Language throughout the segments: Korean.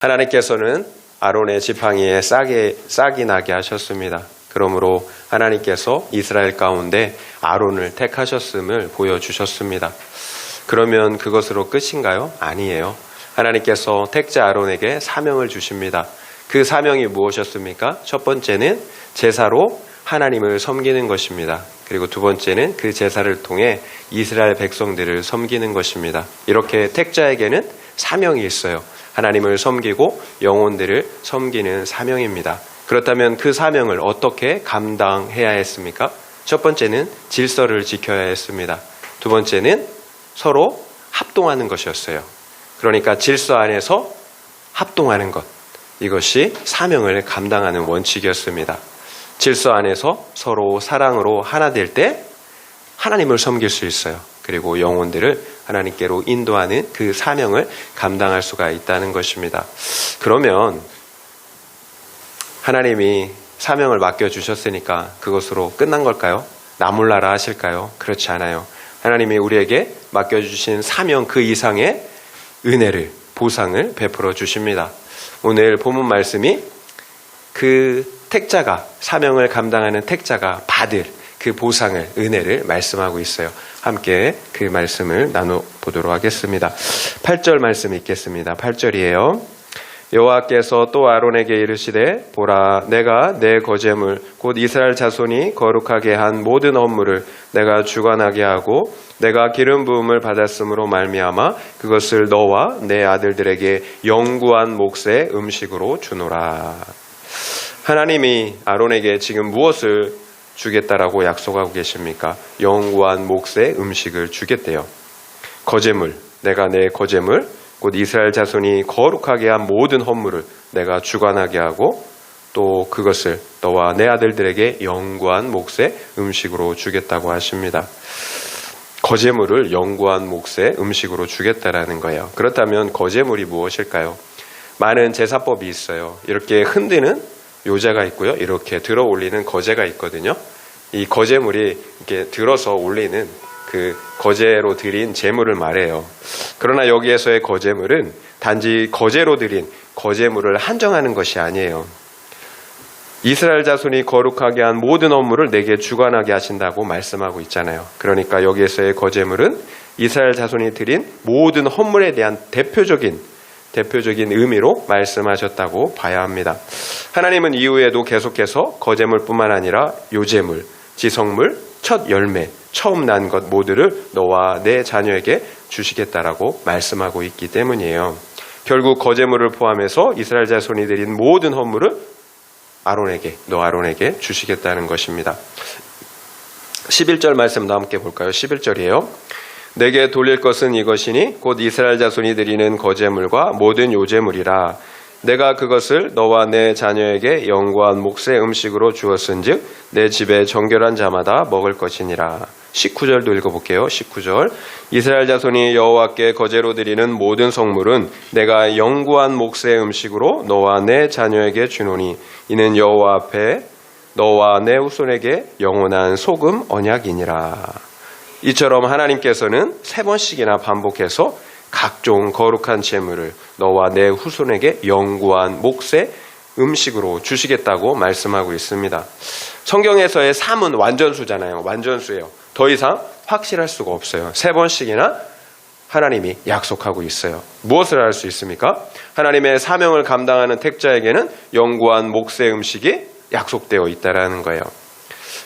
하나님께서는 아론의 지팡이에 싹이 나게 하셨습니다. 그러므로 하나님께서 이스라엘 가운데 아론을 택하셨음을 보여주셨습니다. 그러면 그것으로 끝인가요? 아니에요. 하나님께서 택자 아론에게 사명을 주십니다. 그 사명이 무엇이었습니까? 첫 번째는 제사로 하나님을 섬기는 것입니다. 그리고 두 번째는 그 제사를 통해 이스라엘 백성들을 섬기는 것입니다. 이렇게 택자에게는 사명이 있어요. 하나님을 섬기고 영혼들을 섬기는 사명입니다. 그렇다면 그 사명을 어떻게 감당해야 했습니까? 첫 번째는 질서를 지켜야 했습니다. 두 번째는 서로 합동하는 것이었어요. 그러니까 질서 안에서 합동하는 것. 이것이 사명을 감당하는 원칙이었습니다. 질서 안에서 서로 사랑으로 하나 될 때 하나님을 섬길 수 있어요. 그리고 영혼들을 하나님께로 인도하는 그 사명을 감당할 수가 있다는 것입니다. 그러면 하나님이 사명을 맡겨주셨으니까 그것으로 끝난 걸까요? 나 몰라라 하실까요? 그렇지 않아요. 하나님이 우리에게 맡겨주신 사명 그 이상의 은혜를, 보상을 베풀어 주십니다. 오늘 본문 말씀이 그 택자가, 사명을 감당하는 택자가 받을 그 보상을, 은혜를 말씀하고 있어요. 함께 그 말씀을 나눠보도록 하겠습니다. 8절 말씀 읽겠습니다. 8절이에요. 여호와께서 또 아론에게 이르시되 보라 내가 내 거제물 곧 이스라엘 자손이 거룩하게 한 모든 헌물을 내가 주관하게 하고 내가 기름 부음을 받았으므로 말미암아 그것을 너와 내 아들들에게 영구한 몫의 음식으로 주노라. 하나님이 아론에게 지금 무엇을 주겠다라고 약속하고 계십니까? 영구한 몫의 음식을 주겠대요. 거제물, 내가 내 거제물, 곧 이스라엘 자손이 거룩하게 한 모든 헌물을 내가 주관하게 하고 또 그것을 너와 내 아들들에게 영구한 몫의 음식으로 주겠다고 하십니다. 거제물을 영구한 몫의 음식으로 주겠다라는 거예요. 그렇다면 거제물이 무엇일까요? 많은 제사법이 있어요. 이렇게 흔드는 요제가 있고요. 이렇게 들어 올리는 거제가 있거든요. 이 거제물이 이렇게 들어서 올리는 그 거제로 드린 제물을 말해요. 그러나 여기에서의 거제물은 단지 거제로 드린 거제물을 한정하는 것이 아니에요. 이스라엘 자손이 거룩하게 한 모든 헌물을 내게 주관하게 하신다고 말씀하고 있잖아요. 그러니까 여기에서의 거제물은 이스라엘 자손이 드린 모든 헌물에 대한 대표적인 의미로 말씀하셨다고 봐야 합니다. 하나님은 이후에도 계속해서 거제물뿐만 아니라 요제물, 지성물, 첫 열매, 처음 난 것 모두를 너와 내 자녀에게 주시겠다라고 말씀하고 있기 때문이에요. 결국 거제물을 포함해서 이스라엘 자손이 드린 모든 헌물을 너 아론에게 주시겠다는 것입니다. 11절 말씀도 함께 볼까요? 11절이에요. 내게 돌릴 것은 이것이니 곧 이스라엘 자손이 드리는 거제물과 모든 요제물이라. 내가 그것을 너와 내 자녀에게 영구한 몫의 음식으로 주었은즉 내 집에 정결한 자마다 먹을 것이니라. 19절도 읽어볼게요. 19절. 이스라엘 자손이 여호와께 거제로 드리는 모든 성물은 내가 영구한 몫의 음식으로 너와 내 자녀에게 주노니 이는 여호와 앞에 너와 내 후손에게 영원한 소금 언약이니라. 이처럼 하나님께서는 3번씩이나 반복해서 각종 거룩한 제물을 너와 내 후손에게 영구한 몫의 음식으로 주시겠다고 말씀하고 있습니다. 성경에서의 3은 완전수잖아요. 완전수예요. 더 이상 확실할 수가 없어요. 3번씩이나 하나님이 약속하고 있어요. 무엇을 할 수 있습니까? 하나님의 사명을 감당하는 택자에게는 영구한 몫의 음식이 약속되어 있다는 거예요.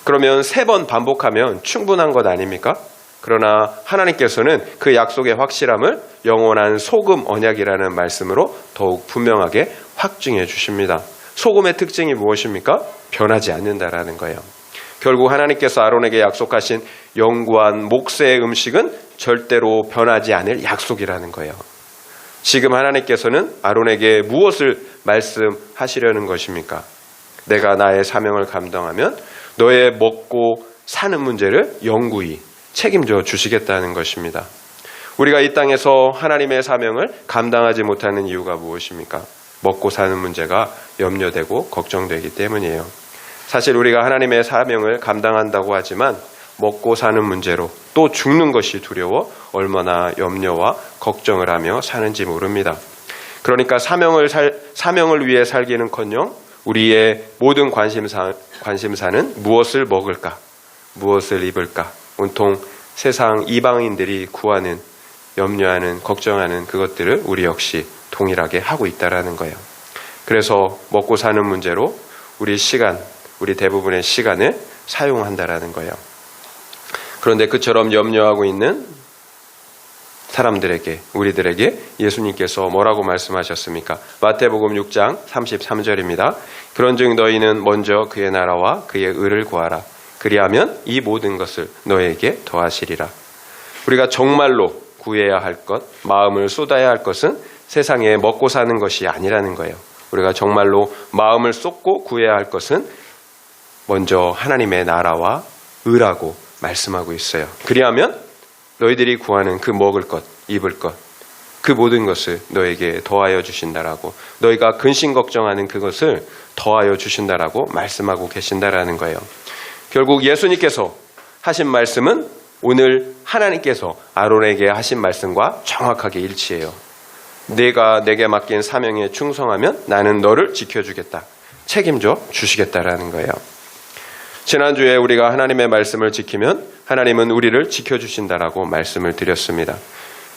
그러면 3번 반복하면 충분한 것 아닙니까? 그러나 하나님께서는 그 약속의 확실함을 영원한 소금 언약이라는 말씀으로 더욱 분명하게 확증해 주십니다. 소금의 특징이 무엇입니까? 변하지 않는다라는 거예요. 결국 하나님께서 아론에게 약속하신 영구한 몫의 음식은 절대로 변하지 않을 약속이라는 거예요. 지금 하나님께서는 아론에게 무엇을 말씀하시려는 것입니까? 내가 나의 사명을 감당하면 너의 먹고 사는 문제를 영구히 책임져 주시겠다는 것입니다. 우리가 이 땅에서 하나님의 사명을 감당하지 못하는 이유가 무엇입니까? 먹고 사는 문제가 염려되고 걱정되기 때문이에요. 사실 우리가 하나님의 사명을 감당한다고 하지만 먹고 사는 문제로 또 죽는 것이 두려워 얼마나 염려와 걱정을 하며 사는지 모릅니다. 그러니까 사명을 위해 살기는커녕 우리의 모든 관심사는 무엇을 먹을까, 무엇을 입을까, 온통 세상 이방인들이 구하는, 염려하는, 걱정하는 그것들을 우리 역시 동일하게 하고 있다라는 거예요. 그래서 먹고 사는 문제로 우리 대부분의 시간을 사용한다라는 거예요. 그런데 그처럼 염려하고 있는 사람들에게, 우리들에게 예수님께서 뭐라고 말씀하셨습니까? 마태복음 6장 33절입니다. 그런즉 너희는 먼저 그의 나라와 그의 의를 구하라. 그리하면 이 모든 것을 너희에게 더하시리라. 우리가 정말로 구해야 할 것, 마음을 쏟아야 할 것은 세상에 먹고 사는 것이 아니라는 거예요. 우리가 정말로 마음을 쏟고 구해야 할 것은 먼저 하나님의 나라와 의라고 말씀하고 있어요. 그리하면 너희들이 구하는 그 먹을 것, 입을 것, 그 모든 것을 너에게 더하여 주신다라고, 너희가 근심 걱정하는 그것을 더하여 주신다라고 말씀하고 계신다라는 거예요. 결국 예수님께서 하신 말씀은 오늘 하나님께서 아론에게 하신 말씀과 정확하게 일치해요. 내가 내게 맡긴 사명에 충성하면 나는 너를 지켜주겠다, 책임져 주시겠다라는 거예요. 지난주에 우리가 하나님의 말씀을 지키면 하나님은 우리를 지켜주신다라고 말씀을 드렸습니다.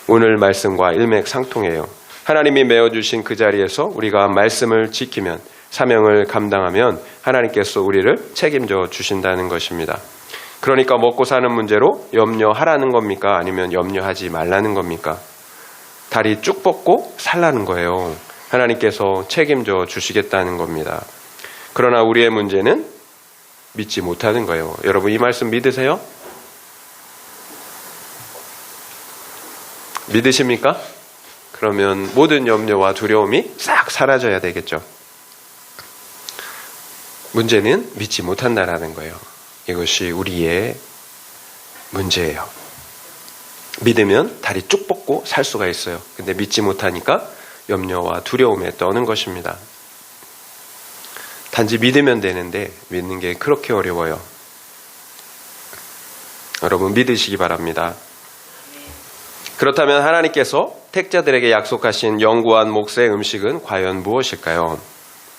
오늘 말씀과 일맥상통해요. 하나님이 메어주신 그 자리에서 우리가 말씀을 지키면, 사명을 감당하면 하나님께서 우리를 책임져 주신다는 것입니다. 그러니까 먹고 사는 문제로 염려하라는 겁니까? 아니면 염려하지 말라는 겁니까? 다리 쭉 뻗고 살라는 거예요. 하나님께서 책임져 주시겠다는 겁니다. 그러나 우리의 문제는 믿지 못하는 거예요. 여러분, 이 말씀 믿으세요? 믿으십니까? 그러면 모든 염려와 두려움이 싹 사라져야 되겠죠. 문제는 믿지 못한다라는 거예요. 이것이 우리의 문제예요. 믿으면 다리 쭉 뻗고 살 수가 있어요. 근데 믿지 못하니까 염려와 두려움에 떠는 것입니다. 단지 믿으면 되는데 믿는 게 그렇게 어려워요. 여러분, 믿으시기 바랍니다. 그렇다면 하나님께서 택자들에게 약속하신 영구한 몫의 음식은 과연 무엇일까요?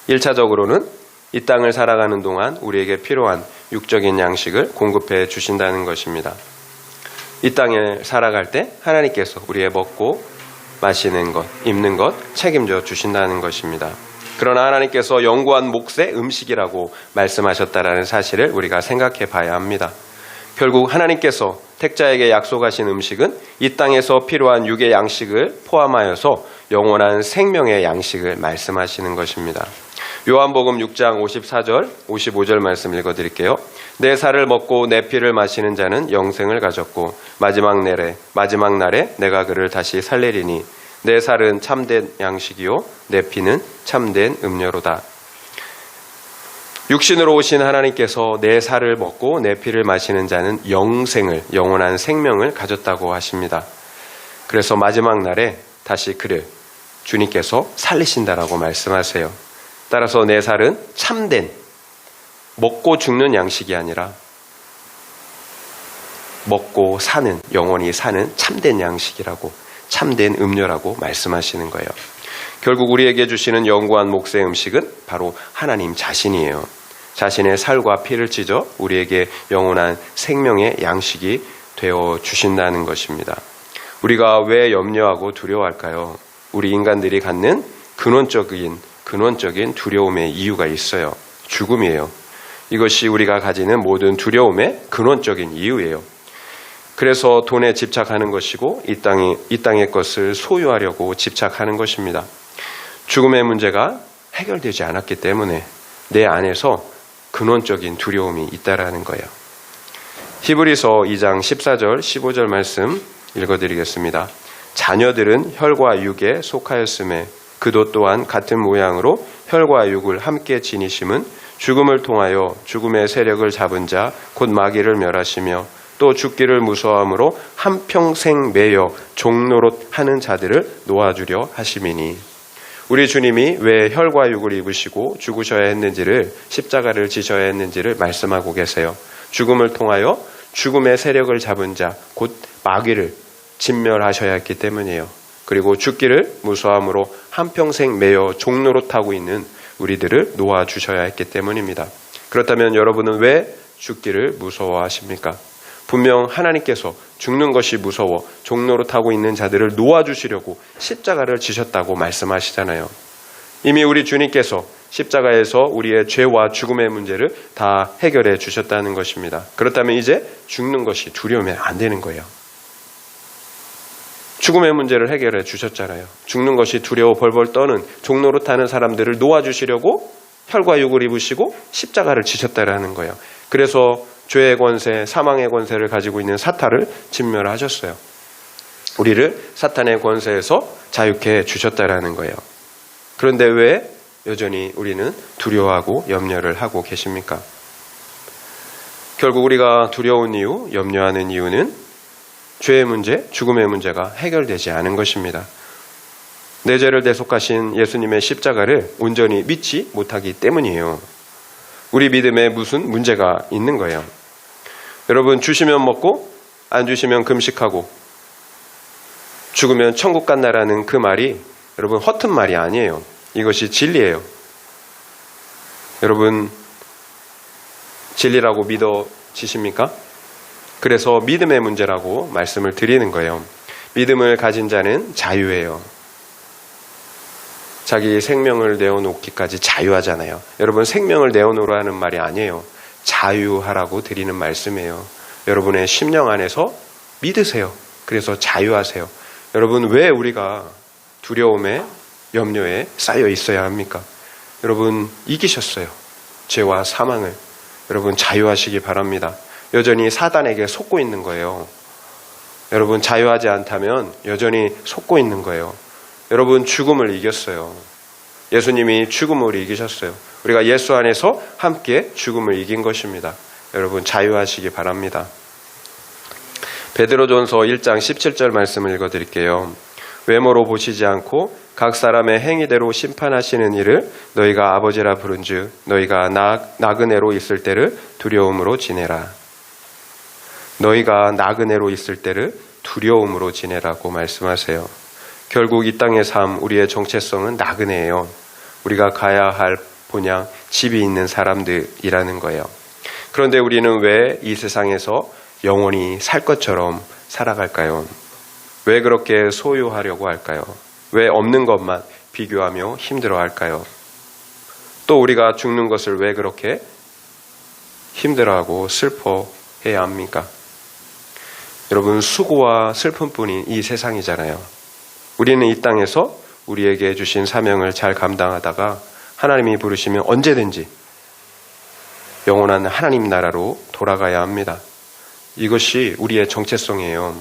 1차적으로는 이 땅을 살아가는 동안 우리에게 필요한 육적인 양식을 공급해 주신다는 것입니다. 이 땅에 살아갈 때 하나님께서 우리의 먹고 마시는 것, 입는 것 책임져 주신다는 것입니다. 그러나 하나님께서 영구한 몫의 음식이라고 말씀하셨다는 사실을 우리가 생각해 봐야 합니다. 결국 하나님께서 택자에게 약속하신 음식은 이 땅에서 필요한 육의 양식을 포함하여서 영원한 생명의 양식을 말씀하시는 것입니다. 요한복음 6장 54절, 55절 말씀 읽어드릴게요. 내 살을 먹고 내 피를 마시는 자는 영생을 가졌고 마지막 날에 내가 그를 다시 살리리니 내 살은 참된 양식이요 내 피는 참된 음료로다. 육신으로 오신 하나님께서 내 살을 먹고 내 피를 마시는 자는 영원한 생명을 가졌다고 하십니다. 그래서 마지막 날에 다시 그를 주님께서 살리신다라고 말씀하세요. 따라서 내 살은 참된, 먹고 죽는 양식이 아니라 먹고 사는, 영원히 사는 참된 양식이라고, 참된 음료라고 말씀하시는 거예요. 결국 우리에게 주시는 영구한 몫의 음식은 바로 하나님 자신이에요. 자신의 살과 피를 찢어 우리에게 영원한 생명의 양식이 되어 주신다는 것입니다. 우리가 왜 염려하고 두려워할까요? 우리 인간들이 갖는 근원적인 두려움의 이유가 있어요. 죽음이에요. 이것이 우리가 가지는 모든 두려움의 근원적인 이유예요. 그래서 돈에 집착하는 것이고 이 땅의 것을 소유하려고 집착하는 것입니다. 죽음의 문제가 해결되지 않았기 때문에 내 안에서 근원적인 두려움이 있다라는 거예요. 히브리서 2장 14절 15절 말씀 읽어드리겠습니다. 자녀들은 혈과 육에 속하였음에 그도 또한 같은 모양으로 혈과 육을 함께 지니심은 죽음을 통하여 죽음의 세력을 잡은 자 곧 마귀를 멸하시며 또 죽기를 무서워함으로 한평생 매여 종노릇 하는 자들을 놓아주려 하심이니. 우리 주님이 왜 혈과 육을 입으시고 죽으셔야 했는지를, 십자가를 지셔야 했는지를 말씀하고 계세요. 죽음을 통하여 죽음의 세력을 잡은 자 곧 마귀를 진멸하셔야 했기 때문이에요. 그리고 죽기를 무서워함으로 한평생 매여 종노릇하고 있는 우리들을 놓아주셔야 했기 때문입니다. 그렇다면 여러분은 왜 죽기를 무서워하십니까? 분명 하나님께서 죽는 것이 무서워 종노릇하고 있는 자들을 놓아주시려고 십자가를 지셨다고 말씀하시잖아요. 이미 우리 주님께서 십자가에서 우리의 죄와 죽음의 문제를 다 해결해 주셨다는 것입니다. 그렇다면 이제 죽는 것이 두려우면 안 되는 거예요. 죽음의 문제를 해결해 주셨잖아요. 죽는 것이 두려워 벌벌 떠는 종노릇하는 사람들을 놓아주시려고 혈과 육을 입으시고 십자가를 지셨다라는 거예요. 그래서 죄의 권세, 사망의 권세를 가지고 있는 사탄을 진멸하셨어요. 우리를 사탄의 권세에서 자유케 주셨다라는 거예요. 그런데 왜 여전히 우리는 두려워하고 염려를 하고 계십니까? 결국 우리가 두려운 이유, 염려하는 이유는 죄의 문제, 죽음의 문제가 해결되지 않은 것입니다. 내 죄를 대속하신 예수님의 십자가를 온전히 믿지 못하기 때문이에요. 우리 믿음에 무슨 문제가 있는 거예요. 여러분, 주시면 먹고 안 주시면 금식하고 죽으면 천국 간다라는 그 말이 여러분 허튼 말이 아니에요. 이것이 진리예요. 여러분, 진리라고 믿어지십니까? 그래서 믿음의 문제라고 말씀을 드리는 거예요. 믿음을 가진 자는 자유예요. 자기 생명을 내어놓기까지 자유하잖아요. 여러분, 생명을 내어놓으라는 말이 아니에요. 자유하라고 드리는 말씀이에요. 여러분의 심령 안에서 믿으세요. 그래서 자유하세요. 여러분, 왜 우리가 두려움에 염려에 쌓여 있어야 합니까? 여러분, 이기셨어요. 죄와 사망을. 여러분, 자유하시기 바랍니다. 여전히 사단에게 속고 있는 거예요. 여러분, 자유하지 않다면 여전히 속고 있는 거예요. 여러분, 죽음을 이겼어요. 예수님이 죽음을 이기셨어요. 우리가 예수 안에서 함께 죽음을 이긴 것입니다. 여러분, 자유하시기 바랍니다. 베드로전서 1장 17절 말씀을 읽어드릴게요. 외모로 보시지 않고 각 사람의 행위대로 심판하시는 이를 너희가 아버지라 부른즉 너희가 나그네로 있을 때를 두려움으로 지내라. 너희가 나그네로 있을 때를 두려움으로 지내라고 말씀하세요. 결국 이 땅의 삶, 우리의 정체성은 나그네예요. 우리가 가야 할 본향, 집이 있는 사람들이라는 거예요. 그런데 우리는 왜 이 세상에서 영원히 살 것처럼 살아갈까요? 왜 그렇게 소유하려고 할까요? 왜 없는 것만 비교하며 힘들어 할까요? 또 우리가 죽는 것을 왜 그렇게 힘들어하고 슬퍼해야 합니까? 여러분, 수고와 슬픔뿐인 이 세상이잖아요. 우리는 이 땅에서 우리에게 주신 사명을 잘 감당하다가 하나님이 부르시면 언제든지 영원한 하나님 나라로 돌아가야 합니다. 이것이 우리의 정체성이에요.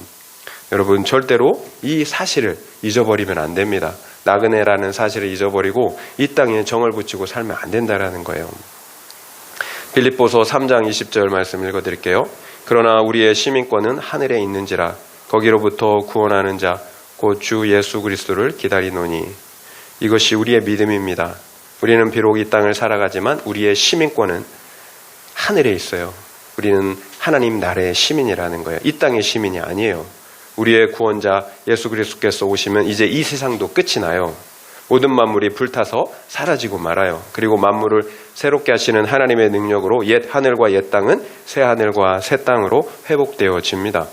여러분, 절대로 이 사실을 잊어버리면 안 됩니다. 나그네라는 사실을 잊어버리고 이 땅에 정을 붙이고 살면 안 된다라는 거예요. 빌립보서 3장 20절 말씀 읽어드릴게요. 그러나 우리의 시민권은 하늘에 있는지라 거기로부터 구원하는 자 곧 주 예수 그리스도를 기다리노니. 이것이 우리의 믿음입니다. 우리는 비록 이 땅을 살아가지만 우리의 시민권은 하늘에 있어요. 우리는 하나님 나라의 시민이라는 거예요. 이 땅의 시민이 아니에요. 우리의 구원자 예수 그리스도께서 오시면 이제 이 세상도 끝이 나요. 모든 만물이 불타서 사라지고 말아요. 그리고 만물을 새롭게 하시는 하나님의 능력으로 옛 하늘과 옛 땅은 새 하늘과 새 땅으로 회복되어집니다.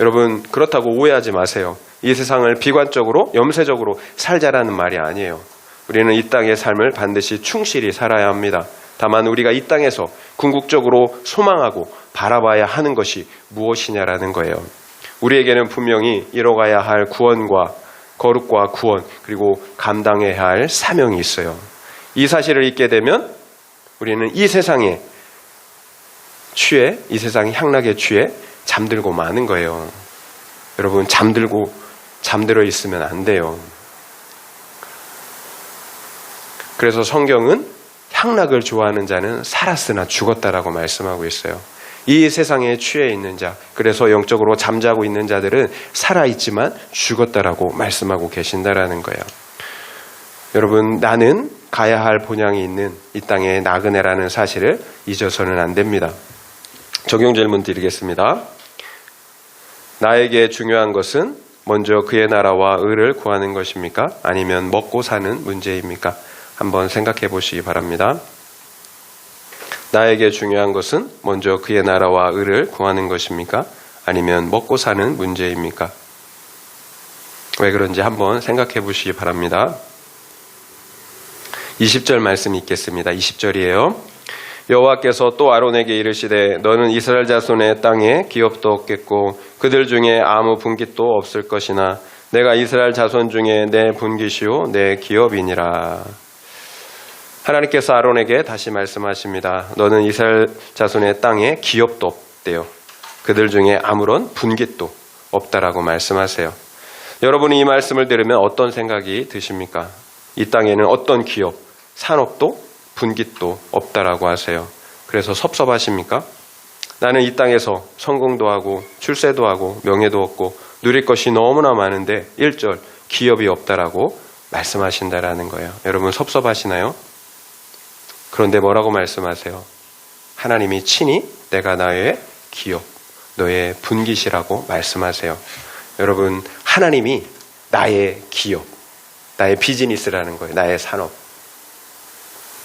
여러분, 그렇다고 오해하지 마세요. 이 세상을 비관적으로 염세적으로 살자라는 말이 아니에요. 우리는 이 땅의 삶을 반드시 충실히 살아야 합니다. 다만 우리가 이 땅에서 궁극적으로 소망하고 바라봐야 하는 것이 무엇이냐라는 거예요. 우리에게는 분명히 이뤄가야 할 구원과 거룩과 구원, 그리고 감당해야 할 사명이 있어요. 이 사실을 잊게 되면 우리는 이 세상에 취해, 이 세상의 향락에 취해 잠들고 마는 거예요. 여러분, 잠들어 있으면 안 돼요. 그래서 성경은 향락을 좋아하는 자는 살았으나 죽었다라고 말씀하고 있어요. 이 세상에 취해 있는 자, 그래서 영적으로 잠자고 있는 자들은 살아있지만 죽었다라고 말씀하고 계신다라는 거예요. 여러분, 나는 가야 할 본향이 있는 이 땅의 나그네라는 사실을 잊어서는 안 됩니다. 적용 질문 드리겠습니다. 나에게 중요한 것은 먼저 그의 나라와 의를 구하는 것입니까? 아니면 먹고 사는 문제입니까? 한번 생각해 보시기 바랍니다. 나에게 중요한 것은 먼저 그의 나라와 의를 구하는 것입니까? 아니면 먹고 사는 문제입니까? 왜 그런지 한번 생각해 보시기 바랍니다. 20절 말씀 읽겠습니다. 20절이에요. 여호와께서 또 아론에게 이르시되 너는 이스라엘 자손의 땅에 기업도 없겠고 그들 중에 아무 분깃도 없을 것이나 내가 이스라엘 자손 중에 내 분깃이요 내 기업이니라. 하나님께서 아론에게 다시 말씀하십니다. 너는 이스라엘 자손의 땅에 기업도 없대요. 그들 중에 아무런 분깃도 없다라고 말씀하세요. 여러분이 이 말씀을 들으면 어떤 생각이 드십니까? 이 땅에는 어떤 기업, 산업도 분깃도 없다라고 하세요. 그래서 섭섭하십니까? 나는 이 땅에서 성공도 하고 출세도 하고 명예도 얻고 누릴 것이 너무나 많은데 1절 기업이 없다라고 말씀하신다라는 거예요. 여러분 섭섭하시나요? 그런데 뭐라고 말씀하세요? 하나님이 친히 내가 나의 기업, 너의 분깃이라고 말씀하세요. 여러분 하나님이 나의 기업, 나의 비즈니스라는 거예요. 나의 산업.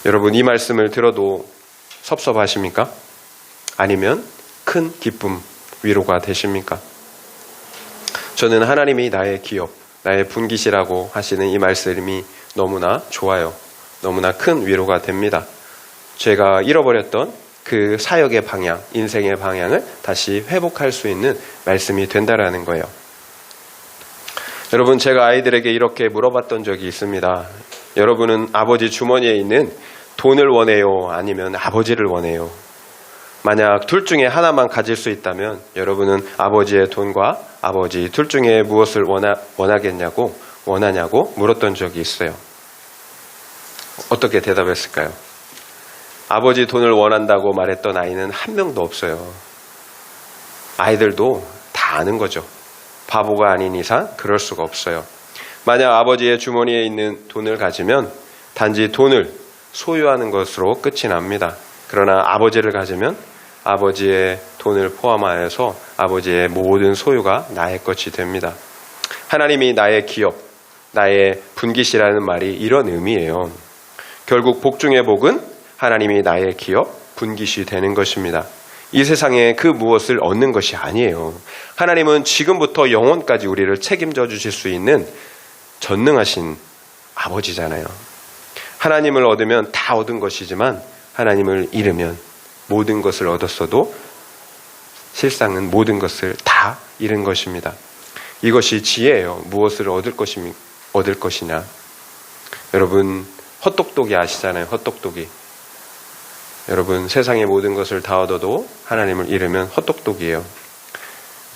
여러분 이 말씀을 들어도 섭섭하십니까? 아니면 큰 기쁨, 위로가 되십니까? 저는 하나님이 나의 기업, 나의 분깃이라고 하시는 이 말씀이 너무나 좋아요. 너무나 큰 위로가 됩니다. 제가 잃어버렸던 그 사역의 방향, 인생의 방향을 다시 회복할 수 있는 말씀이 된다라는 거예요. 여러분 제가 아이들에게 이렇게 물어봤던 적이 있습니다. 여러분은 아버지 주머니에 있는 돈을 원해요? 아니면 아버지를 원해요? 만약 둘 중에 하나만 가질 수 있다면 여러분은 아버지의 돈과 아버지 둘 중에 무엇을 원하냐고 물었던 적이 있어요. 어떻게 대답했을까요? 아버지 돈을 원한다고 말했던 아이는 한 명도 없어요. 아이들도 다 아는 거죠. 바보가 아닌 이상 그럴 수가 없어요. 만약 아버지의 주머니에 있는 돈을 가지면 단지 돈을 소유하는 것으로 끝이 납니다. 그러나 아버지를 가지면 아버지의 돈을 포함하여서 아버지의 모든 소유가 나의 것이 됩니다. 하나님이 나의 기업, 나의 분깃이라는 말이 이런 의미예요. 결국 복 중의 복은 하나님이 나의 기업, 분깃이 되는 것입니다. 이 세상에 그 무엇을 얻는 것이 아니에요. 하나님은 지금부터 영원까지 우리를 책임져 주실 수 있는 전능하신 아버지잖아요. 하나님을 얻으면 다 얻은 것이지만 하나님을 잃으면 모든 것을 얻었어도 실상은 모든 것을 다 잃은 것입니다. 이것이 지혜예요. 무엇을 얻을 것이냐. 여러분 헛똑똑이 아시잖아요. 헛똑똑이. 여러분 세상의 모든 것을 다 얻어도 하나님을 잃으면 헛똑똑이에요.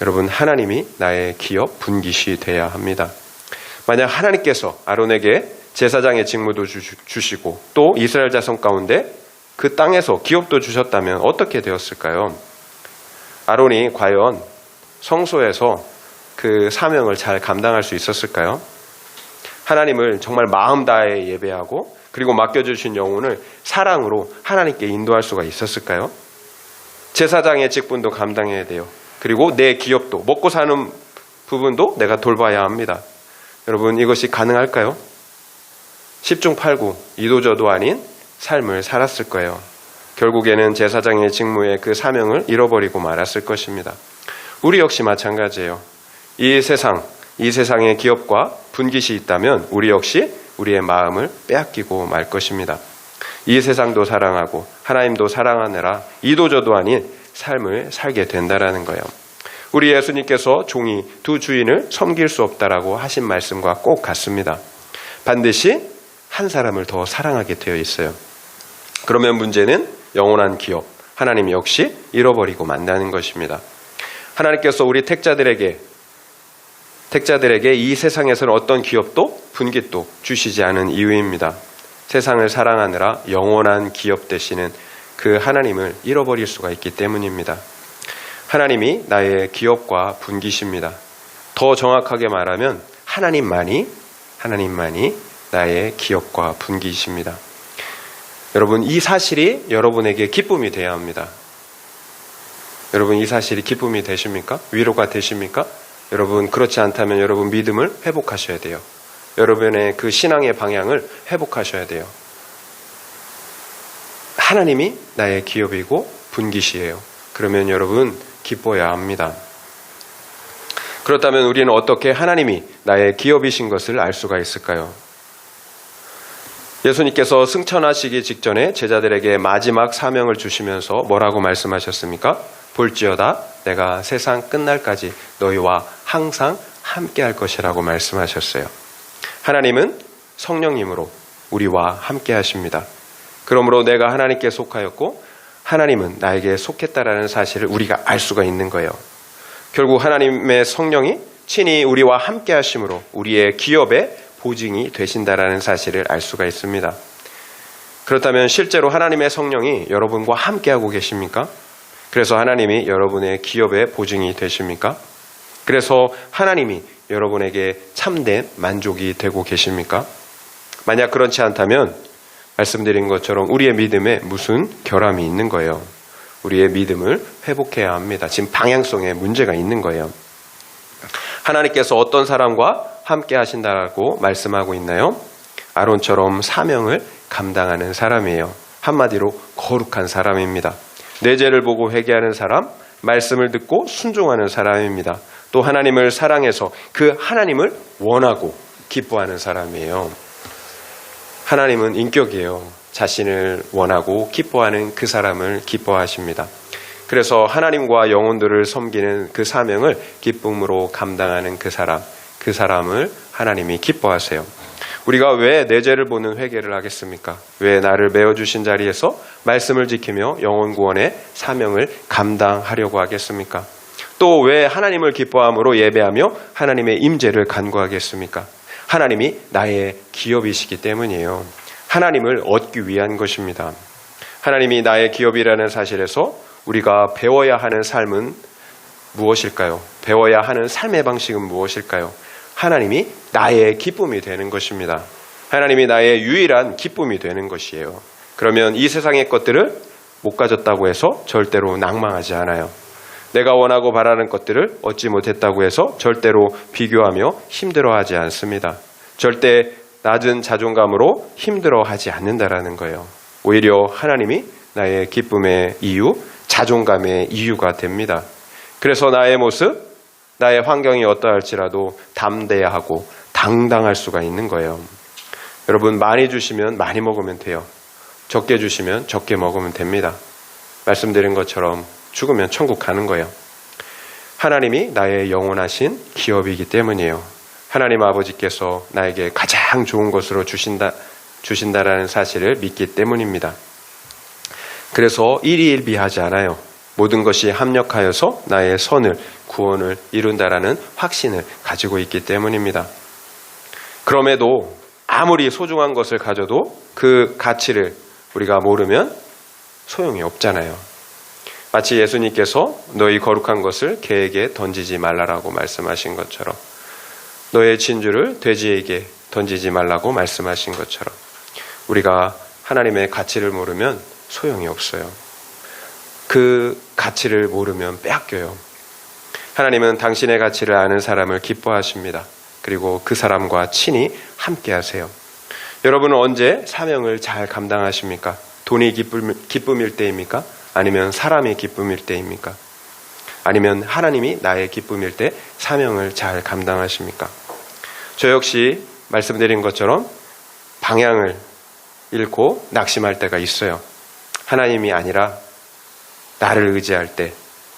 여러분 하나님이 나의 기업 분깃이 돼야 합니다. 만약 하나님께서 아론에게 제사장의 직무도 주시고 또 이스라엘 자손 가운데 그 땅에서 기업도 주셨다면 어떻게 되었을까요? 아론이 과연 성소에서 그 사명을 잘 감당할 수 있었을까요? 하나님을 정말 마음 다해 예배하고 그리고 맡겨주신 영혼을 사랑으로 하나님께 인도할 수가 있었을까요? 제사장의 직분도 감당해야 돼요. 그리고 내 기업도 먹고 사는 부분도 내가 돌봐야 합니다. 여러분 이것이 가능할까요? 10중 8구 이도저도 아닌 삶을 살았을 거예요. 결국에는 제사장의 직무의 그 사명을 잃어버리고 말았을 것입니다. 우리 역시 마찬가지예요. 이 세상의 기업과 분깃이 있다면 우리 역시 우리의 마음을 빼앗기고 말 것입니다. 이 세상도 사랑하고 하나님도 사랑하느라 이도저도 아닌 삶을 살게 된다라는 거예요. 우리 예수님께서 종이 두 주인을 섬길 수 없다라고 하신 말씀과 꼭 같습니다. 반드시 한 사람을 더 사랑하게 되어 있어요. 그러면 문제는 영원한 기업, 하나님 역시 잃어버리고 만다는 것입니다. 하나님께서 우리 택자들에게 이 세상에서는 어떤 기업도 분깃도 주시지 않은 이유입니다. 세상을 사랑하느라 영원한 기업 되시는 그 하나님을 잃어버릴 수가 있기 때문입니다. 하나님이 나의 기업과 분깃입니다. 더 정확하게 말하면 하나님만이 나의 기업과 분깃입니다. 여러분 이 사실이 여러분에게 기쁨이 되어야 합니다. 여러분 이 사실이 기쁨이 되십니까? 위로가 되십니까? 여러분, 그렇지 않다면 여러분 믿음을 회복하셔야 돼요. 여러분의 그 신앙의 방향을 회복하셔야 돼요. 하나님이 나의 기업이고 분깃이에요. 그러면 여러분 기뻐야 합니다. 그렇다면 우리는 어떻게 하나님이 나의 기업이신 것을 알 수가 있을까요? 예수님께서 승천하시기 직전에 제자들에게 마지막 사명을 주시면서 뭐라고 말씀하셨습니까? 볼지어다 내가 세상 끝날까지 너희와 항상 함께 할 것이라고 말씀하셨어요. 하나님은 성령님으로 우리와 함께 하십니다. 그러므로 내가 하나님께 속하였고 하나님은 나에게 속했다라는 사실을 우리가 알 수가 있는 거예요. 결국 하나님의 성령이 친히 우리와 함께 하심으로 우리의 기업의 보증이 되신다라는 사실을 알 수가 있습니다. 그렇다면 실제로 하나님의 성령이 여러분과 함께하고 계십니까? 그래서 하나님이 여러분의 기업의 보증이 되십니까? 그래서 하나님이 여러분에게 참된 만족이 되고 계십니까? 만약 그렇지 않다면 말씀드린 것처럼 우리의 믿음에 무슨 결함이 있는 거예요. 우리의 믿음을 회복해야 합니다. 지금 방향성에 문제가 있는 거예요. 하나님께서 어떤 사람과 함께 하신다고 말씀하고 있나요? 아론처럼 사명을 감당하는 사람이에요. 한마디로 거룩한 사람입니다. 내 죄를 보고 회개하는 사람, 말씀을 듣고 순종하는 사람입니다. 또 하나님을 사랑해서 그 하나님을 원하고 기뻐하는 사람이에요. 하나님은 인격이에요. 자신을 원하고 기뻐하는 그 사람을 기뻐하십니다. 그래서 하나님과 영혼들을 섬기는 그 사명을 기쁨으로 감당하는 그 사람을 하나님이 기뻐하세요. 우리가 왜 내 죄를 보는 회개를 하겠습니까? 왜 나를 메어주신 자리에서 말씀을 지키며 영혼 구원의 사명을 감당하려고 하겠습니까? 또 왜 하나님을 기뻐함으로 예배하며 하나님의 임재를 간구하겠습니까? 하나님이 나의 기업이시기 때문이에요. 하나님을 얻기 위한 것입니다. 하나님이 나의 기업이라는 사실에서 우리가 배워야 하는 삶은 무엇일까요? 배워야 하는 삶의 방식은 무엇일까요? 하나님이 나의 기쁨이 되는 것입니다. 하나님이 나의 유일한 기쁨이 되는 것이에요. 그러면 이 세상의 것들을 못 가졌다고 해서 절대로 낭망하지 않아요. 내가 원하고 바라는 것들을 얻지 못했다고 해서 절대로 비교하며 힘들어하지 않습니다. 절대 낮은 자존감으로 힘들어하지 않는다라는 거예요. 오히려 하나님이 나의 기쁨의 이유, 자존감의 이유가 됩니다. 그래서 나의 모습, 나의 환경이 어떠할지라도 담대해야 하고 당당할 수가 있는 거예요. 여러분, 많이 주시면 많이 먹으면 돼요. 적게 주시면 적게 먹으면 됩니다. 말씀드린 것처럼 죽으면 천국 가는 거예요. 하나님이 나의 영원하신 기업이기 때문이에요. 하나님 아버지께서 나에게 가장 좋은 것으로 주신다라는 사실을 믿기 때문입니다. 그래서 일희일비하지 않아요. 모든 것이 합력하여서 나의 선을, 구원을 이룬다라는 확신을 가지고 있기 때문입니다. 그럼에도 아무리 소중한 것을 가져도 그 가치를 우리가 모르면 소용이 없잖아요. 마치 예수님께서 너희 거룩한 것을 개에게 던지지 말라라고 말씀하신 것처럼, 너의 진주를 돼지에게 던지지 말라고 말씀하신 것처럼, 우리가 하나님의 가치를 모르면 소용이 없어요. 그 가치를 모르면 빼앗겨요. 하나님은 당신의 가치를 아는 사람을 기뻐하십니다. 그리고 그 사람과 친히 함께 하세요. 여러분은 언제 사명을 잘 감당하십니까? 돈이 기쁨일 때입니까? 아니면 사람이 기쁨일 때입니까? 아니면 하나님이 나의 기쁨일 때 사명을 잘 감당하십니까? 저 역시 말씀드린 것처럼 방향을 잃고 낙심할 때가 있어요. 하나님이 아니라 나를 의지할 때,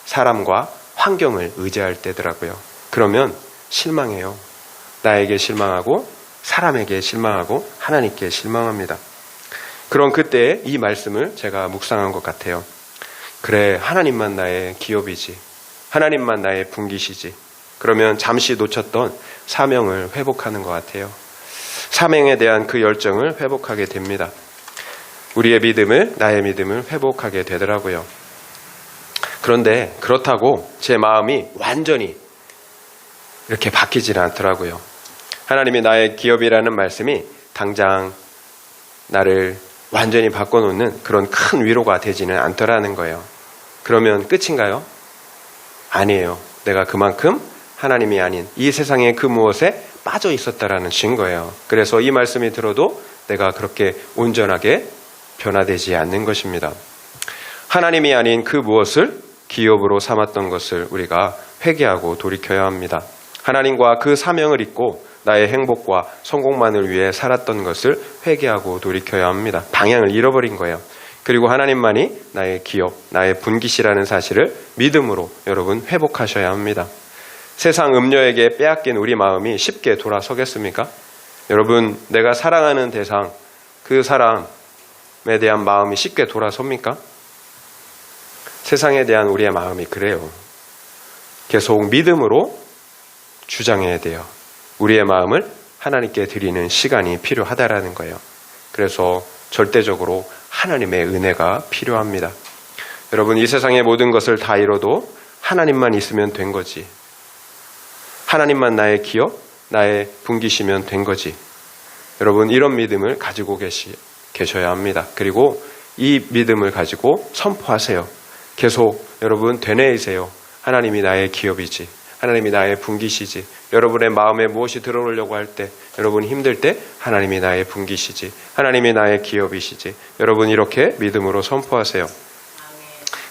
사람과 환경을 의지할 때더라고요. 그러면 실망해요. 나에게 실망하고 사람에게 실망하고 하나님께 실망합니다. 그런 그때에 이 말씀을 제가 묵상한 것 같아요. 그래, 하나님만 나의 기업이지, 하나님만 나의 분깃이지. 그러면 잠시 놓쳤던 사명을 회복하는 것 같아요. 사명에 대한 그 열정을 회복하게 됩니다. 우리의 믿음을, 나의 믿음을 회복하게 되더라고요. 그런데 그렇다고 제 마음이 완전히 이렇게 바뀌지는 않더라고요. 하나님이 나의 기업이라는 말씀이 당장 나를 완전히 바꿔놓는 그런 큰 위로가 되지는 않더라는 거예요. 그러면 끝인가요? 아니에요. 내가 그만큼 하나님이 아닌 이 세상의 그 무엇에 빠져 있었다라는 증거예요. 그래서 이 말씀이 들어도 내가 그렇게 온전하게 변화되지 않는 것입니다. 하나님이 아닌 그 무엇을 기업으로 삼았던 것을 우리가 회개하고 돌이켜야 합니다. 하나님과 그 사명을 잊고 나의 행복과 성공만을 위해 살았던 것을 회개하고 돌이켜야 합니다. 방향을 잃어버린 거예요. 그리고 하나님만이 나의 기업, 나의 분깃이라는 사실을 믿음으로 여러분 회복하셔야 합니다. 세상 음료에게 빼앗긴 우리 마음이 쉽게 돌아서겠습니까? 여러분, 내가 사랑하는 대상, 그 사람에 대한 마음이 쉽게 돌아섭니까? 세상에 대한 우리의 마음이 그래요. 계속 믿음으로 주장해야 돼요. 우리의 마음을 하나님께 드리는 시간이 필요하다라는 거예요. 그래서 절대적으로 하나님의 은혜가 필요합니다. 여러분, 이 세상의 모든 것을 다 이뤄도 하나님만 있으면 된 거지. 하나님만 나의 기업, 나의 분깃이면 된 거지. 여러분, 이런 믿음을 가지고 계셔야 합니다. 그리고 이 믿음을 가지고 선포하세요. 계속 여러분 되뇌이세요. 하나님이 나의 기업이지. 하나님이 나의 분깃이지. 여러분의 마음에 무엇이 들어오려고 할 때, 여러분이 힘들 때 하나님이 나의 분깃이지. 하나님이 나의 기업이시지. 여러분 이렇게 믿음으로 선포하세요.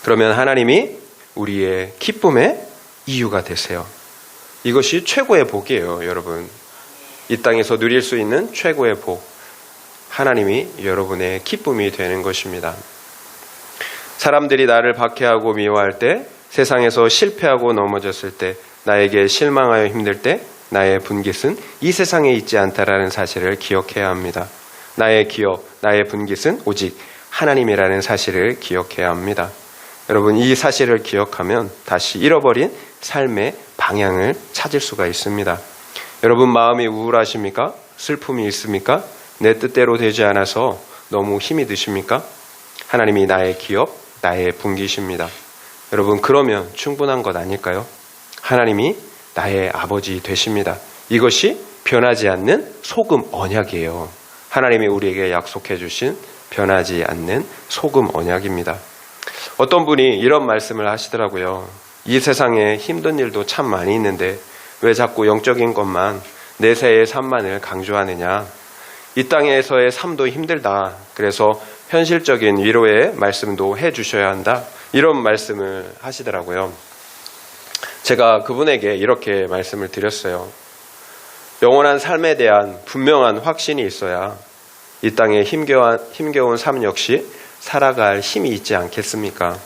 그러면 하나님이 우리의 기쁨의 이유가 되세요. 이것이 최고의 복이에요, 여러분. 이 땅에서 누릴 수 있는 최고의 복. 하나님이 여러분의 기쁨이 되는 것입니다. 사람들이 나를 박해하고 미워할 때, 세상에서 실패하고 넘어졌을 때, 나에게 실망하여 힘들 때 나의 분깃은 이 세상에 있지 않다라는 사실을 기억해야 합니다. 나의 기업, 나의 분깃은 오직 하나님이라는 사실을 기억해야 합니다. 여러분, 이 사실을 기억하면 다시 잃어버린 삶의 방향을 찾을 수가 있습니다. 여러분, 마음이 우울하십니까? 슬픔이 있습니까? 내 뜻대로 되지 않아서 너무 힘이 드십니까? 하나님이 나의 기업, 나의 분깃입니다. 여러분, 그러면 충분한 것 아닐까요? 하나님이 나의 아버지 되십니다. 이것이 변하지 않는 소금 언약이에요. 하나님이 우리에게 약속해 주신 변하지 않는 소금 언약입니다. 어떤 분이 이런 말씀을 하시더라고요. 이 세상에 힘든 일도 참 많이 있는데 왜 자꾸 영적인 것만, 내세의 삶만을 강조하느냐. 이 땅에서의 삶도 힘들다. 그래서 현실적인 위로의 말씀도 해 주셔야 한다. 이런 말씀을 하시더라고요. 제가 그분에게 이렇게 말씀을 드렸어요. 영원한 삶에 대한 분명한 확신이 있어야 이 땅에 힘겨운 삶 역시 살아갈 힘이 있지 않겠습니까?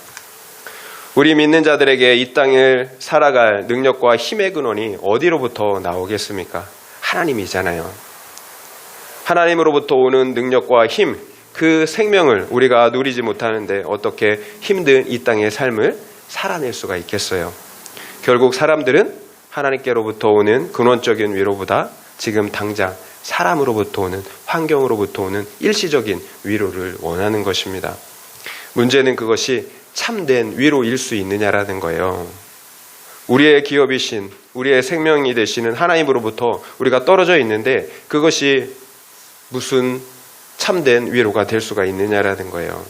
우리 믿는 자들에게 이 땅을 살아갈 능력과 힘의 근원이 어디로부터 나오겠습니까? 하나님이잖아요. 하나님으로부터 오는 능력과 힘, 그 생명을 우리가 누리지 못하는데 어떻게 힘든 이 땅의 삶을 살아낼 수가 있겠어요? 결국 사람들은 하나님께로부터 오는 근원적인 위로보다 지금 당장 사람으로부터 오는, 환경으로부터 오는 일시적인 위로를 원하는 것입니다. 문제는 그것이 참된 위로일 수 있느냐라는 거예요. 우리의 기업이신, 우리의 생명이 되시는 하나님으로부터 우리가 떨어져 있는데 그것이 무슨 참된 위로가 될 수가 있느냐라는 거예요.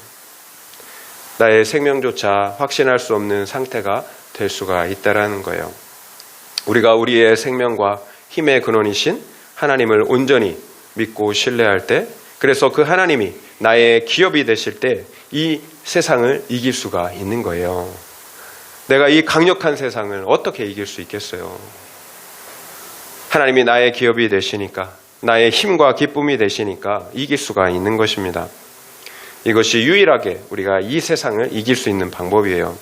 나의 생명조차 확신할 수 없는 상태가 될 수가 있다라는 거예요. 우리가 우리의 생명과 힘의 근원이신 하나님을 온전히 믿고 신뢰할 때, 그래서 그 하나님이 나의 기업이 되실 때 이 세상을 이길 수가 있는 거예요. 내가 이 강력한 세상을 어떻게 이길 수 있겠어요? 하나님이 나의 기업이 되시니까, 나의 힘과 기쁨이 되시니까 이길 수가 있는 것입니다. 이것이 유일하게 우리가 이 세상을 이길 수 있는 방법이에요.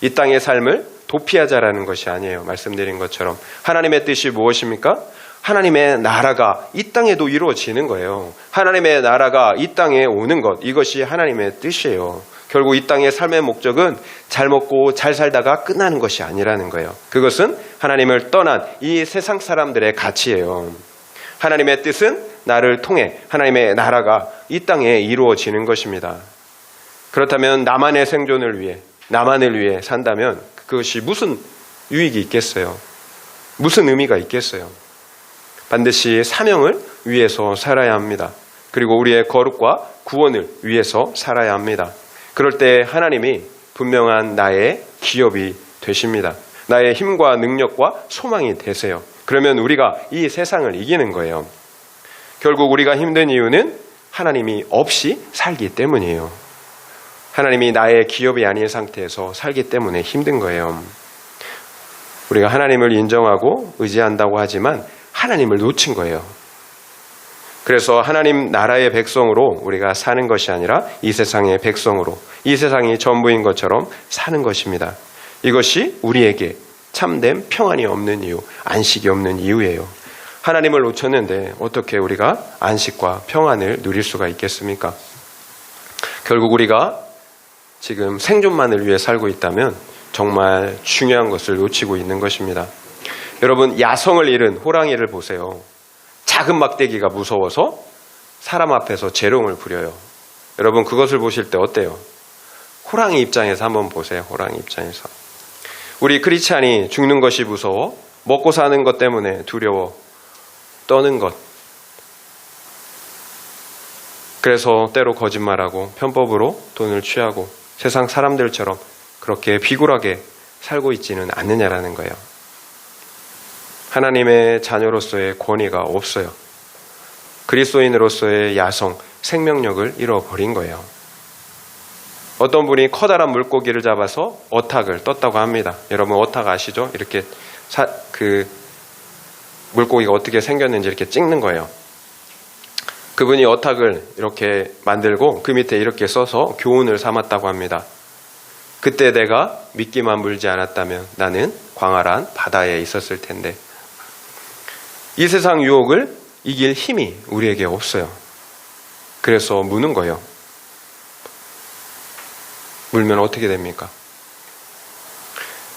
이 땅의 삶을 도피하자라는 것이 아니에요. 말씀드린 것처럼 하나님의 뜻이 무엇입니까? 하나님의 나라가 이 땅에도 이루어지는 거예요. 하나님의 나라가 이 땅에 오는 것, 이것이 하나님의 뜻이에요. 결국 이 땅의 삶의 목적은 잘 먹고 잘 살다가 끝나는 것이 아니라는 거예요. 그것은 하나님을 떠난 이 세상 사람들의 가치예요. 하나님의 뜻은 나를 통해 하나님의 나라가 이 땅에 이루어지는 것입니다. 그렇다면 나만의 생존을 위해, 나만을 위해 산다면 그것이 무슨 유익이 있겠어요? 무슨 의미가 있겠어요? 반드시 사명을 위해서 살아야 합니다. 그리고 우리의 거룩과 구원을 위해서 살아야 합니다. 그럴 때 하나님이 분명한 나의 기업이 되십니다. 나의 힘과 능력과 소망이 되세요. 그러면 우리가 이 세상을 이기는 거예요. 결국 우리가 힘든 이유는 하나님이 없이 살기 때문이에요. 하나님이 나의 기업이 아닌 상태에서 살기 때문에 힘든 거예요. 우리가 하나님을 인정하고 의지한다고 하지만 하나님을 놓친 거예요. 그래서 하나님 나라의 백성으로 우리가 사는 것이 아니라 이 세상의 백성으로, 이 세상이 전부인 것처럼 사는 것입니다. 이것이 우리에게 참된 평안이 없는 이유, 안식이 없는 이유예요. 하나님을 놓쳤는데 어떻게 우리가 안식과 평안을 누릴 수가 있겠습니까? 결국 우리가 지금 생존만을 위해 살고 있다면 정말 중요한 것을 놓치고 있는 것입니다. 여러분, 야성을 잃은 호랑이를 보세요. 작은 막대기가 무서워서 사람 앞에서 재롱을 부려요. 여러분, 그것을 보실 때 어때요? 호랑이 입장에서 한번 보세요. 호랑이 입장에서. 우리 크리스찬이 죽는 것이 무서워, 먹고 사는 것 때문에 두려워, 떠는 것. 그래서 때로 거짓말하고 편법으로 돈을 취하고 세상 사람들처럼 그렇게 비굴하게 살고 있지는 않느냐라는 거예요. 하나님의 자녀로서의 권위가 없어요. 그리스도인으로서의 야성, 생명력을 잃어버린 거예요. 어떤 분이 커다란 물고기를 잡아서 어탁을 떴다고 합니다. 여러분, 어탁 아시죠? 이렇게 물고기가 어떻게 생겼는지 이렇게 찍는 거예요. 그분이 어탁을 이렇게 만들고 그 밑에 이렇게 써서 교훈을 삼았다고 합니다. 그때 내가 미끼만 물지 않았다면 나는 광활한 바다에 있었을 텐데. 이 세상 유혹을 이길 힘이 우리에게 없어요. 그래서 무는 거예요. 물면 어떻게 됩니까?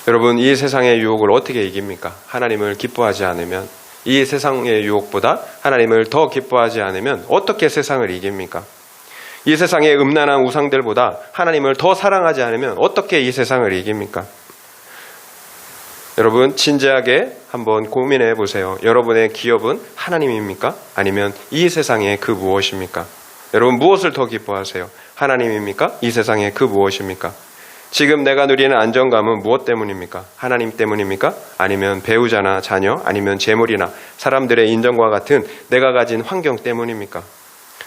여러분, 이 세상의 유혹을 어떻게 이깁니까? 하나님을 기뻐하지 않으면, 이 세상의 유혹보다 하나님을 더 기뻐하지 않으면 어떻게 세상을 이깁니까? 이 세상의 음란한 우상들보다 하나님을 더 사랑하지 않으면 어떻게 이 세상을 이깁니까? 여러분, 진지하게 한번 고민해 보세요. 여러분의 기업은 하나님입니까? 아니면 이 세상의 그 무엇입니까? 여러분, 무엇을 더 기뻐하세요? 하나님입니까? 이 세상의 그 무엇입니까? 지금 내가 누리는 안정감은 무엇 때문입니까? 하나님 때문입니까? 아니면 배우자나 자녀, 아니면 재물이나 사람들의 인정과 같은 내가 가진 환경 때문입니까?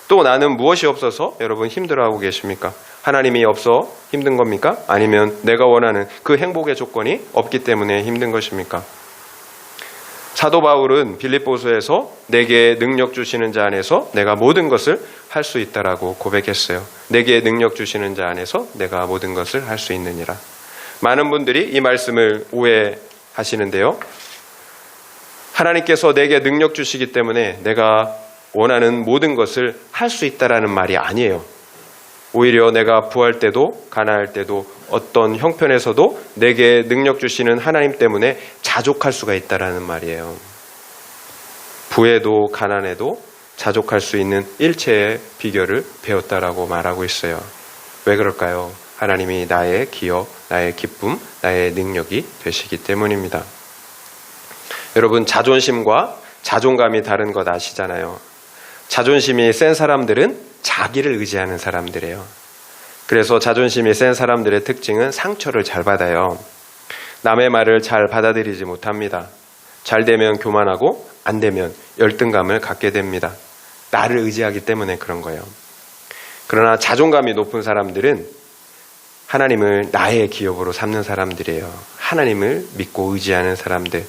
또 나는 무엇이 없어서 여러분 힘들어하고 계십니까? 하나님이 없어 힘든 겁니까? 아니면 내가 원하는 그 행복의 조건이 없기 때문에 힘든 것입니까? 사도 바울은 빌립보서에서 내게 능력 주시는 자 안에서 내가 모든 것을 할 수 있다라고 고백했어요. 내게 능력 주시는 자 안에서 내가 모든 것을 할 수 있느니라. 많은 분들이 이 말씀을 오해하시는데요. 하나님께서 내게 능력 주시기 때문에 내가 원하는 모든 것을 할 수 있다라는 말이 아니에요. 오히려 내가 부할 때도 가난할 때도 어떤 형편에서도 내게 능력 주시는 하나님 때문에 자족할 수가 있다라는 말이에요. 부에도 가난에도 자족할 수 있는 일체의 비결을 배웠다라고 말하고 있어요. 왜 그럴까요? 하나님이 나의 기업, 나의 기쁨, 나의 능력이 되시기 때문입니다. 여러분, 자존심과 자존감이 다른 것 아시잖아요. 자존심이 센 사람들은 자기를 의지하는 사람들이에요. 그래서 자존심이 센 사람들의 특징은 상처를 잘 받아요. 남의 말을 잘 받아들이지 못합니다. 잘 되면 교만하고 안 되면 열등감을 갖게 됩니다. 나를 의지하기 때문에 그런 거예요. 그러나 자존감이 높은 사람들은 하나님을 나의 기업으로 삼는 사람들이에요. 하나님을 믿고 의지하는 사람들.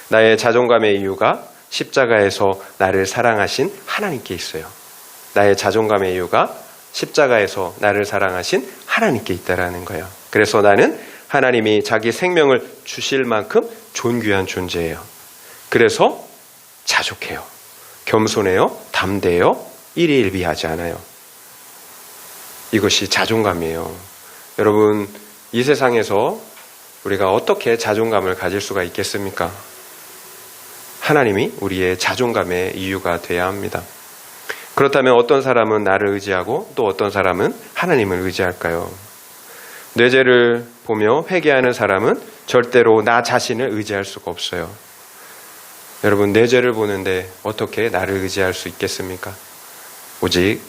나의 자존감의 이유가 십자가에서 나를 사랑하신 하나님께 있어요. 나의 자존감의 이유가 십자가에서 나를 사랑하신 하나님께 있다라는 거예요. 그래서 나는 하나님이 자기 생명을 주실 만큼 존귀한 존재예요. 그래서 자족해요. 겸손해요. 담대해요. 일희일비하지 않아요. 이것이 자존감이에요. 여러분, 이 세상에서 우리가 어떻게 자존감을 가질 수가 있겠습니까? 하나님이 우리의 자존감의 이유가 돼야 합니다. 그렇다면 어떤 사람은 나를 의지하고 또 어떤 사람은 하나님을 의지할까요? 뇌죄를 보며 회개하는 사람은 절대로 나 자신을 의지할 수가 없어요. 여러분, 뇌죄를 보는데 어떻게 나를 의지할 수 있겠습니까? 오직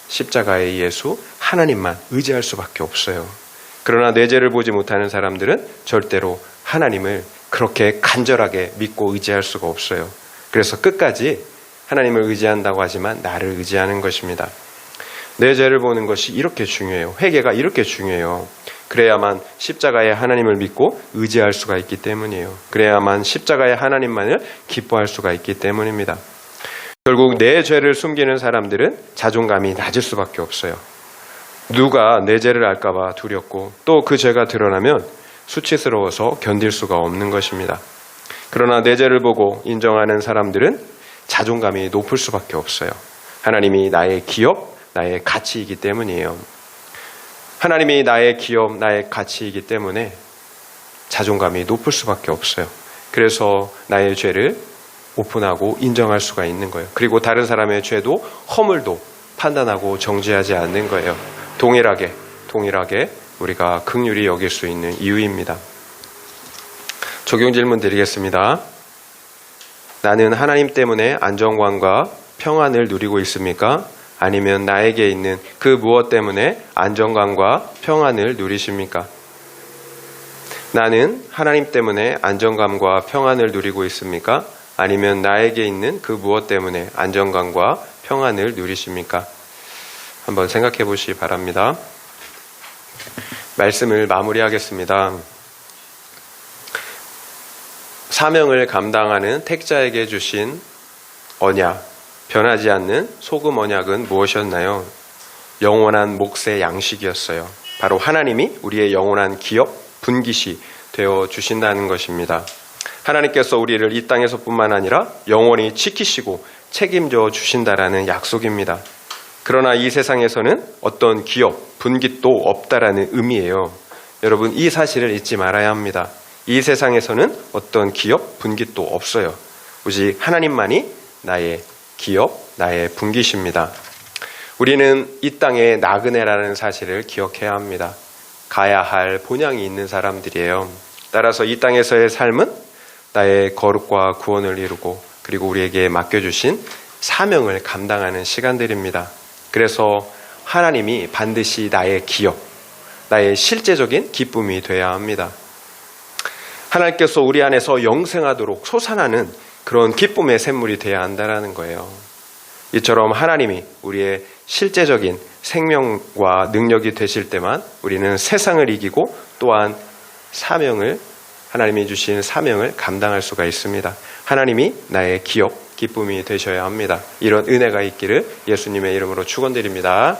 십자가의 예수 하나님만 의지할 수밖에 없어요. 그러나 뇌죄를 보지 못하는 사람들은 절대로 하나님을 그렇게 간절하게 믿고 의지할 수가 없어요. 그래서 끝까지 하나님을 의지한다고 하지만 나를 의지하는 것입니다. 내 죄를 보는 것이 이렇게 중요해요. 회개가 이렇게 중요해요. 그래야만 십자가의 하나님을 믿고 의지할 수가 있기 때문이에요. 그래야만 십자가의 하나님만을 기뻐할 수가 있기 때문입니다. 결국 내 죄를 숨기는 사람들은 자존감이 낮을 수밖에 없어요. 누가 내 죄를 알까봐 두렵고 또 그 죄가 드러나면 수치스러워서 견딜 수가 없는 것입니다. 그러나 내 죄를 보고 인정하는 사람들은 자존감이 높을 수밖에 없어요. 하나님이 나의 기업, 나의 가치이기 때문이에요. 하나님이 나의 기업, 나의 가치이기 때문에 자존감이 높을 수밖에 없어요. 그래서 나의 죄를 오픈하고 인정할 수가 있는 거예요. 그리고 다른 사람의 죄도 허물도 판단하고 정죄하지 않는 거예요. 동일하게 우리가 긍휼히 여길 수 있는 이유입니다. 적용 질문 드리겠습니다. 나는 하나님 때문에 안정감과 평안을 누리고 있습니까? 아니면 나에게 있는 그 무엇 때문에 안정감과 평안을 누리십니까? 나는 하나님 때문에 안정감과 평안을 누리고 있습니까? 아니면 나에게 있는 그 무엇 때문에 안정감과 평안을 누리십니까? 한번 생각해 보시기 바랍니다. 말씀을 마무리하겠습니다. 사명을 감당하는 택자에게 주신 언약, 변하지 않는 소금 언약은 무엇이었나요? 영원한 몫의 양식이었어요. 바로 하나님이 우리의 영원한 기업, 분깃이 되어 주신다는 것입니다. 하나님께서 우리를 이 땅에서뿐만 아니라 영원히 지키시고 책임져 주신다라는 약속입니다. 그러나 이 세상에서는 어떤 기업, 분깃도 없다라는 의미예요. 여러분, 이 사실을 잊지 말아야 합니다. 이 세상에서는 어떤 기업, 분깃도 없어요. 오직 하나님만이 나의 기업, 나의 분깃입니다. 우리는 이 땅의 나그네라는 사실을 기억해야 합니다. 가야 할 본향이 있는 사람들이에요. 따라서 이 땅에서의 삶은 나의 거룩과 구원을 이루고 그리고 우리에게 맡겨주신 사명을 감당하는 시간들입니다. 그래서 하나님이 반드시 나의 기업, 나의 실제적인 기쁨이 되어야 합니다. 하나님께서 우리 안에서 영생하도록 솟아나는 그런 기쁨의 샘물이 되어야 한다는 거예요. 이처럼 하나님이 우리의 실제적인 생명과 능력이 되실 때만 우리는 세상을 이기고 또한 하나님이 주신 사명을 감당할 수가 있습니다. 하나님이 나의 기업, 기쁨이 되셔야 합니다. 이런 은혜가 있기를 예수님의 이름으로 축원드립니다.